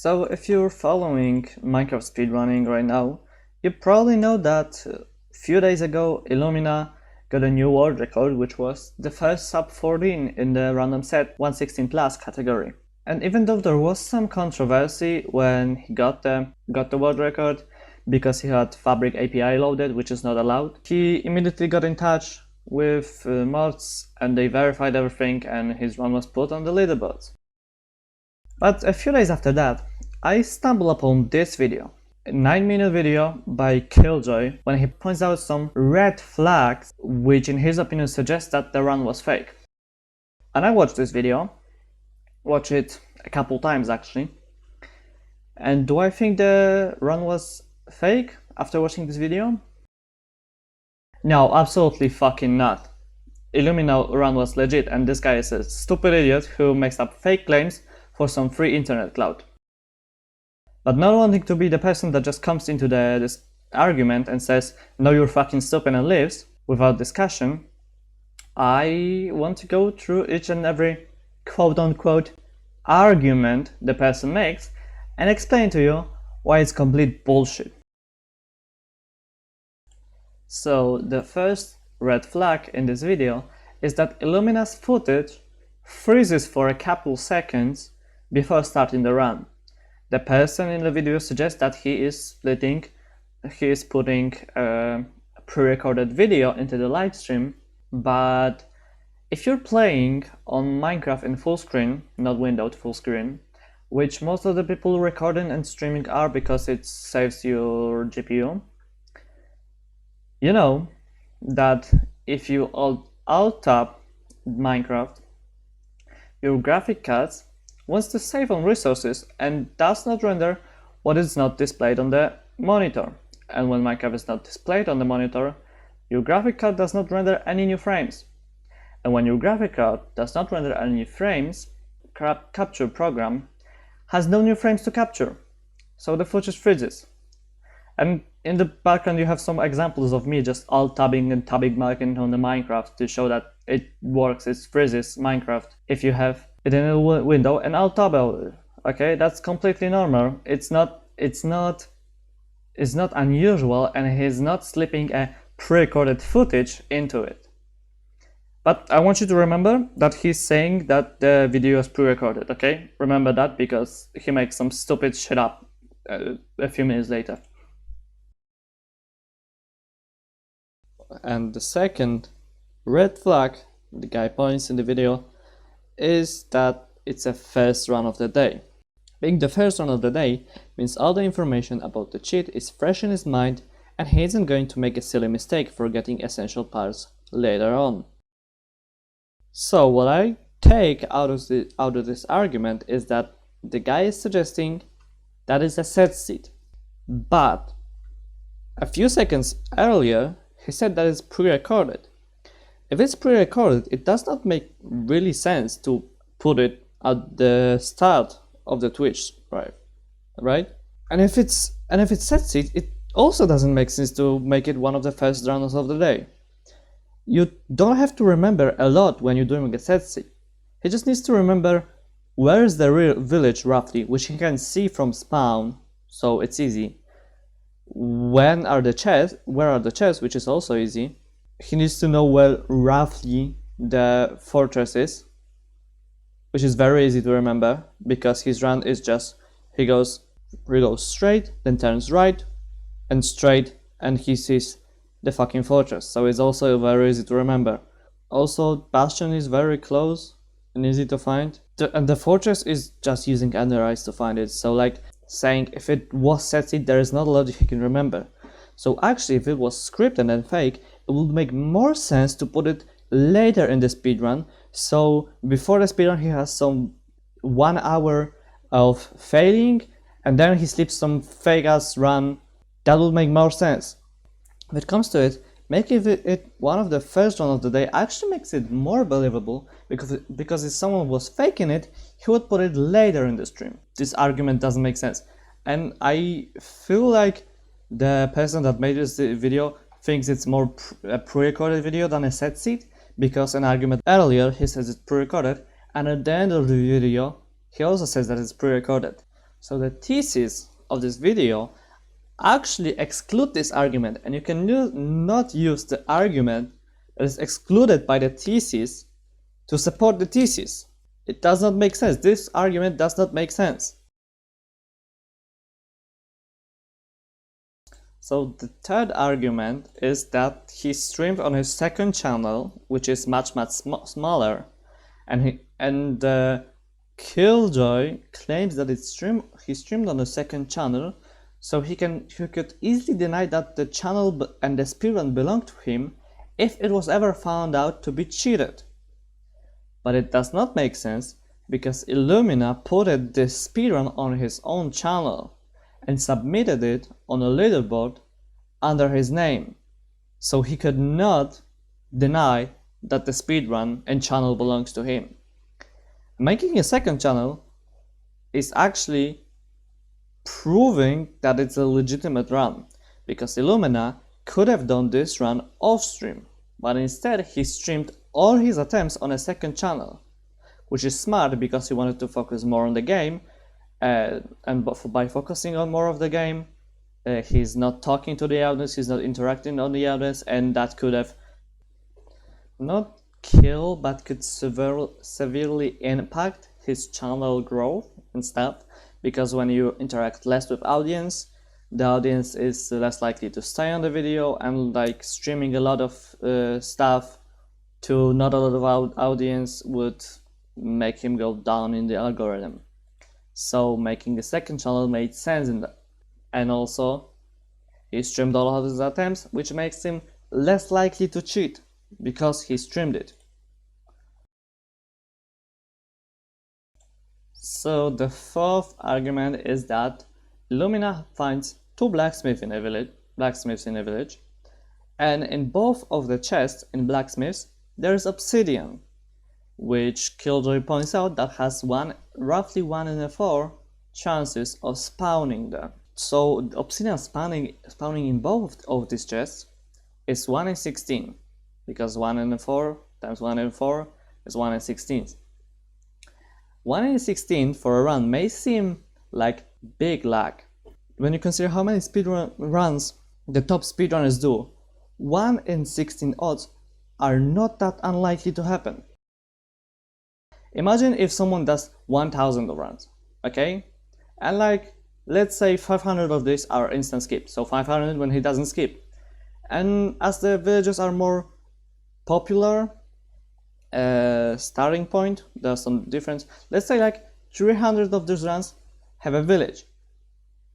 So if you're following Minecraft speedrunning right now, you probably know that a few days ago Illumina got a new world record, which was the first sub 14 in the random set 116 plus category. And even though there was some controversy when he got the world record because he had Fabric API loaded, which is not allowed, he immediately got in touch with mods and they verified everything and his run was put on the leaderboards. But a few days after that, I stumbled upon this video, a 9-minute video by Killjoy, when he points out some red flags which in his opinion suggest that the run was fake. And I watched this video, watched it a couple times actually, and do I think the run was fake after watching this video? No, absolutely fucking not. Illumina run was legit and this guy is a stupid idiot who makes up fake claims for some free internet clout. But not wanting to be the person that just comes into this argument and says, no, you're fucking stupid and leaves without discussion, I want to go through each and every quote-unquote argument the person makes and explain to you why it's complete bullshit. So the first red flag in this video is that Illumina's footage freezes for a couple seconds before starting the run. The person in the video suggests that he is putting a pre-recorded video into the live stream, but if you're playing on Minecraft in full screen, not windowed full screen, which most of the people recording and streaming are because it saves your GPU, you know that if you alt-tab Minecraft, your graphic cards wants to save on resources and does not render what is not displayed on the monitor. And when Minecraft is not displayed on the monitor, your graphic card does not render any new frames. And when your graphic card does not render any new frames, capture program has no new frames to capture, so the footage freezes. And in the background you have some examples of me just alt-tabbing and tabbing marking on the Minecraft to show that it works, it freezes Minecraft if you have it in a window and alt-tab it. Okay, that's completely normal. It's not unusual, and he's not slipping a pre-recorded footage into it. But I want you to remember that he's saying that the video is pre-recorded, okay? Remember that, because he makes some stupid shit up a few minutes later. And the second red flag the guy points in the video is that it's a first run of the day. Being the first run of the day means all the information about the cheat is fresh in his mind and he isn't going to make a silly mistake forgetting essential parts later on. So what I take out of this argument is that the guy is suggesting that is a set seed, but a few seconds earlier he said that it's pre-recorded. If it's pre-recorded, it does not make really sense to put it at the start of the Twitch right? And if it's set seed, it also doesn't make sense to make it one of the first runners of the day. You don't have to remember a lot when you're doing a set seed. He just needs to remember where is the real village roughly, which he can see from spawn, so it's easy. Where are the chests, which is also easy. He needs to know where roughly the fortress is, which is very easy to remember because his run is just he goes straight, then turns right and straight, and he sees the fucking fortress, so it's also very easy to remember. Also, Bastion is very close and easy to find, and the fortress is just using Ender eyes to find it, so like saying if it was set seed, there is not a lot he can remember. So actually, if it was scripted and fake, it would make more sense to put it later in the speedrun, so before the speedrun he has some 1 hour of failing and then he slips some fake ass run. That would make more sense. If it comes to it, making it one of the first run of the day actually makes it more believable, because if someone was faking it, he would put it later in the stream. This argument doesn't make sense, and I feel like the person that made this video thinks it's more a pre-recorded video than a set seed, because an argument earlier he says it's pre-recorded, and at the end of the video he also says that it's pre-recorded. So the thesis of this video actually exclude this argument, and you can not use the argument that is excluded by the thesis to support the thesis. It does not make sense. This argument does not make sense. So the third argument is that he streamed on his second channel, which is much smaller, and Killjoy claims that he streamed on a second channel, so he could easily deny that the channel and the speedrun belonged to him if it was ever found out to be cheated. But it does not make sense because Illumina put this speedrun on his own channel and submitted it on a leaderboard under his name, so he could not deny that the speedrun and channel belongs to him. Making a second channel is actually proving that it's a legitimate run, because Illumina could have done this run off stream, but instead he streamed all his attempts on a second channel, which is smart because he wanted to focus more on the game, and by focusing on more of the game, he's not talking to the audience, he's not interacting on the audience, and that could have not kill but could severely impact his channel growth and stuff, because when you interact less with audience, the audience is less likely to stay on the video, and like streaming a lot of stuff to not a lot of audience would make him go down in the algorithm. So making a second channel made sense in that. And also he streamed all of his attempts, which makes him less likely to cheat because he streamed it. So the fourth argument is that Illumina finds two blacksmiths in a village, and in both of the chests in blacksmiths there is obsidian, which Killjoy points out that has roughly 1 in 4 chances of spawning there. So obsidian spawning in both of these chests is 1 in 16, because 1 in 4 times 1 in 4 is 1 in 16. 1 in 16 for a run may seem like big luck. When you consider how many speedrun runs the top speedrunners do, 1 in 16 odds are not that unlikely to happen. Imagine if someone does 1000 runs, okay? And like, let's say 500 of these are instant skip, so 500 when he doesn't skip. And as the villages are more popular, starting point, there's some difference. Let's say like 300 of these runs have a village.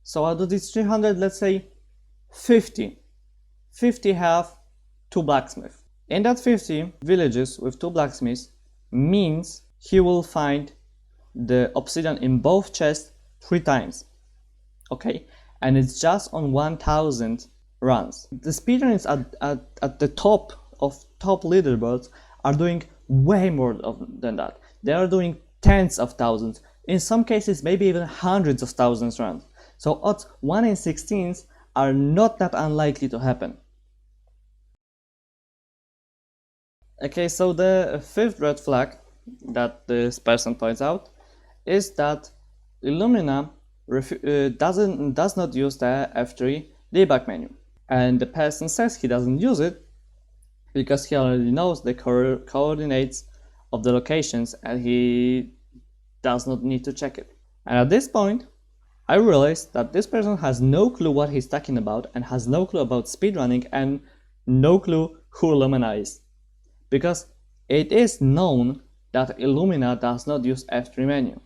So out of these 300, let's say 50 have 2 blacksmiths. In that 50 villages with 2 blacksmiths means he will find the obsidian in both chests 3 times. Okay, and it's just on 1000 runs. The speedrunners at the top leaderboards are doing way more than that. They are doing tens of thousands, in some cases maybe even hundreds of thousands runs. So odds 1 in 16s are not that unlikely to happen. Okay, so the fifth red flag that this person points out is that Illumina does not use the F3 debug menu, and the person says he doesn't use it because he already knows the coordinates of the locations and he does not need to check it. And at this point I realized that this person has no clue what he's talking about and has no clue about speedrunning and no clue who Illumina is, because it is known that Illumina does not use F3 menu.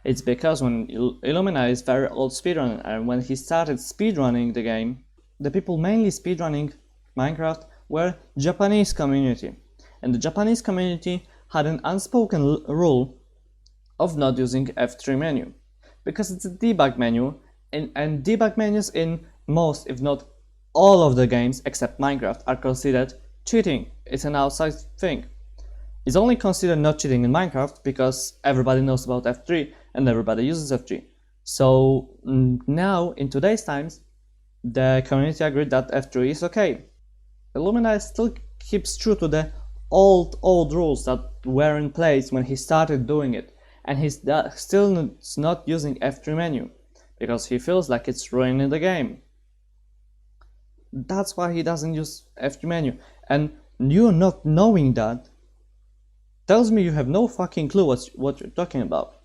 It's because when Illumina is very old speedrunner, and when he started speedrunning the game, the people mainly speedrunning Minecraft were Japanese community, and the Japanese community had an unspoken rule of not using F3 menu, because it's a debug menu, and debug menus in most, if not all of the games except Minecraft are considered cheating. It's an outside thing. It's only considered not cheating in Minecraft because everybody knows about F3 and everybody uses F3. So now, in today's times, the community agreed that F3 is okay. Illumina still keeps true to the old rules that were in place when he started doing it. and he's still not using F3 menu because he feels like it's ruining the game. That's why he doesn't use F3 menu, and you not knowing that tells me you have no fucking clue what you're talking about.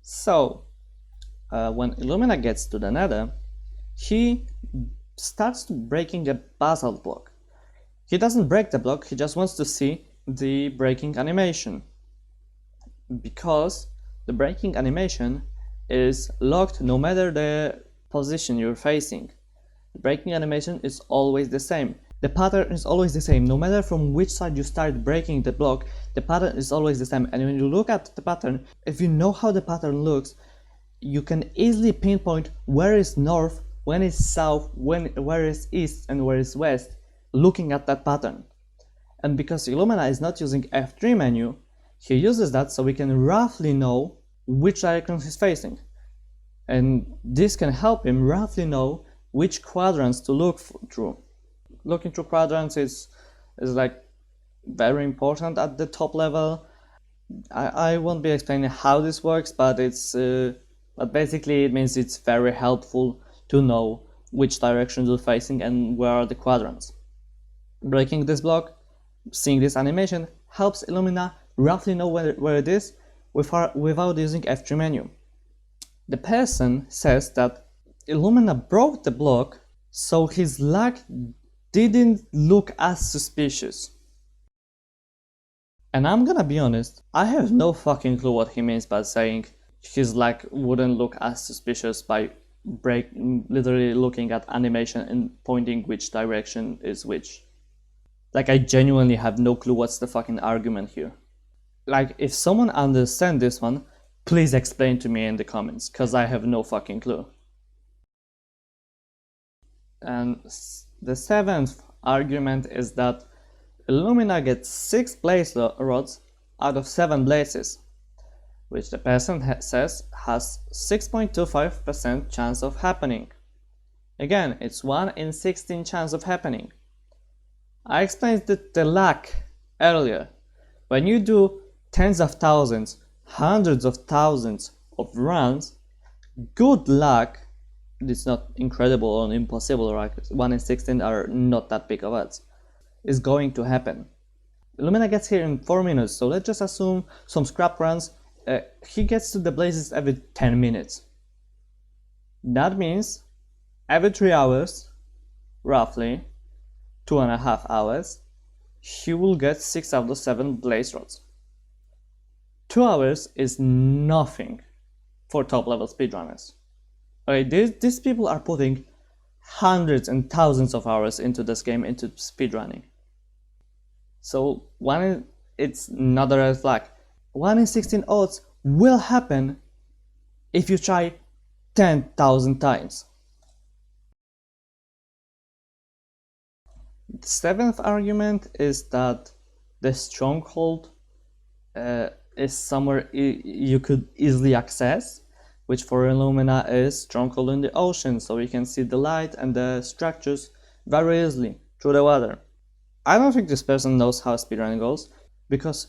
So, when Illumina gets to the Nether, he starts breaking a basalt block. He doesn't break the block, he just wants to see the breaking animation, because the breaking animation is locked no matter the position you're facing. The breaking animation is always the same. The pattern is always the same. No matter from which side you start breaking the block, the pattern is always the same. And when you look at the pattern, if you know how the pattern looks, you can easily pinpoint where is north, when is south, where is east, and where is west, looking at that pattern. And because Illumina is not using F3 menu, he uses that so we can roughly know which direction he's facing. And this can help him roughly know which quadrants to look through. Looking through quadrants is like very important at the top level. I won't be explaining how this works, but but basically it means it's very helpful to know which direction you're facing and where are the quadrants. Breaking this block, seeing this animation, helps Illumina roughly know where it is without using F3 menu. The person says that Illumina broke the block so his luck didn't look as suspicious. And I'm gonna be honest, I have no fucking clue what he means by saying his luck wouldn't look as suspicious by literally looking at animation and pointing which direction is which. Like, I genuinely have no clue what's the fucking argument here. Like, if someone understands this one, please explain to me in the comments, cause I have no fucking clue. And the seventh argument is that Illumina gets 6 blaze rods out of 7 blazes, which the person says has 6.25% chance of happening. Again, it's 1 in 16 chance of happening. I explained the luck earlier. When you do tens of thousands, hundreds of thousands of runs, good luck, it's not incredible or impossible, right? 1 in 16 are not that big of odds, is going to happen. Illumina gets here in 4 minutes, so let's just assume some scrap runs. He gets to the blazes every 10 minutes. That means every 3 hours, roughly 2.5 hours, he will get 6 out of 7 blaze rods. 2 hours is nothing for top level speedrunners. Okay, these people are putting hundreds and thousands of hours into this game, into speedrunning. So it's not a red flag. 1 in 16 odds will happen if you try 10,000 times. The seventh argument is that the stronghold is somewhere you could easily access, which for Illumina is stronghold in the ocean, so you can see the light and the structures very easily through the water. I don't think this person knows how speedrunning goes, because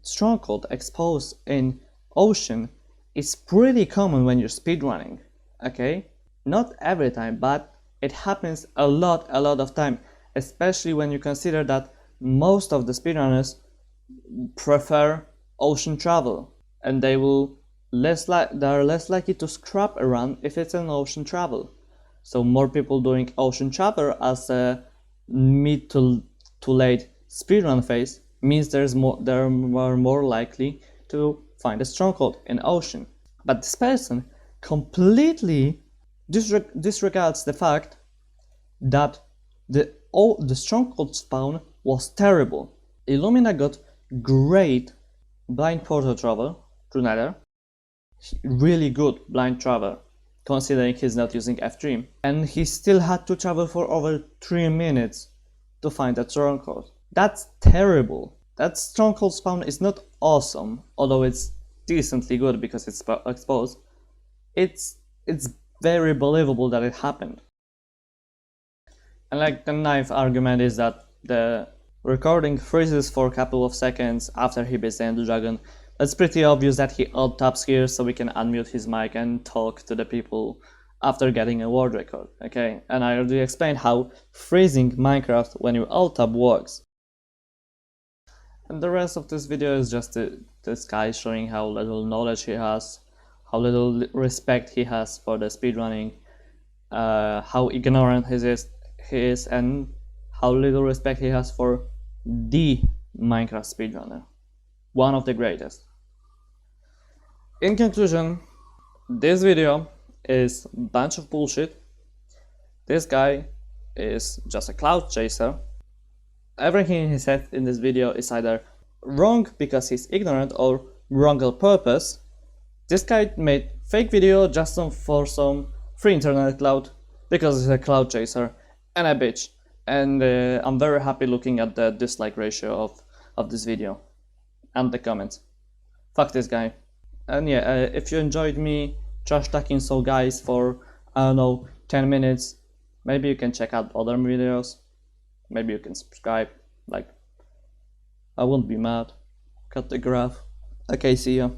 stronghold exposed in ocean is pretty common when you're speedrunning, okay? Not every time, but it happens a lot of time, especially when you consider that most of the speedrunners prefer ocean travel, and they are less likely to scrap a run if it's an ocean travel. So more people doing ocean travel as a mid to late speedrun phase means they are more likely to find a stronghold in ocean. But this person completely disregards the fact that the stronghold spawn was terrible. Illumina got great blind portal travel through Nether, really good blind travel considering he's not using F3, and he still had to travel for over 3 minutes to find that stronghold. That's terrible. That stronghold spawn is not awesome, although it's decently good because it's exposed. It's very believable that it happened. And like the ninth argument is that the recording freezes for a couple of seconds after he beats the Ender Dragon. It's pretty obvious that he alt taps here so we can unmute his mic and talk to the people after getting a world record, okay? And I already explained how freezing Minecraft when you alt tab works. And the rest of this video is just this guy showing how little knowledge he has, how little respect he has for the speedrunning, how ignorant he is, and how little respect he has for the Minecraft speedrunner, one of the greatest. In conclusion, this video is a bunch of bullshit. This guy is just a cloud chaser. Everything he said in this video is either wrong because he's ignorant or wrong on purpose. This guy made fake video just for some free internet cloud because he's a cloud chaser and a bitch. And I'm very happy looking at the dislike ratio of this video and the comments. Fuck this guy. And yeah, if you enjoyed me trash talking some guys for, I don't know, 10 minutes, maybe you can check out other videos. Maybe you can subscribe. Like, I won't be mad. Cut the graph. Okay, see ya.